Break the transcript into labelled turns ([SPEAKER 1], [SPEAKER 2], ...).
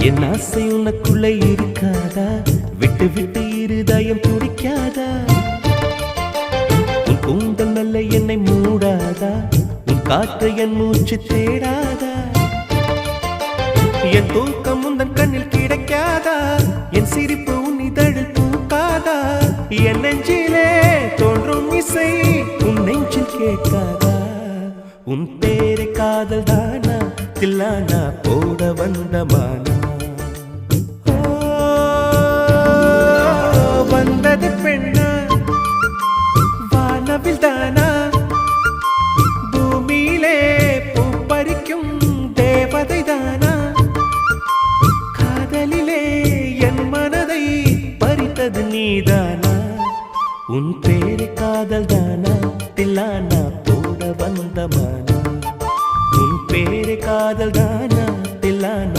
[SPEAKER 1] என் ஆசை உனக்குள்ளே இருக்காதா? விட்டு விட்டு இருதயம் துடிக்காதா? உன் கூந்தல் நல்ல என்னை மூடாதா? உன் காற்று என் மூச்சு தேடாதா? என் தூக்கம் உந்தன் கண்ணில் கிடைக்காதா? என் சிரிப்பு உன் இதழில் பூக்காதா? என் நெஞ்சிலே தோன்றும் இசை உன் நெஞ்சில் கேட்காதா? உன் பேரை காதல் தானா தில்லானா போட வந்த மானா? வந்தது பெண்ணா வானவில் தானா? பூமியிலே பூ பறிக்கும் தேவதை தானா? காதலிலே என் மனதை பறித்தது நீதானா? உன் பேர்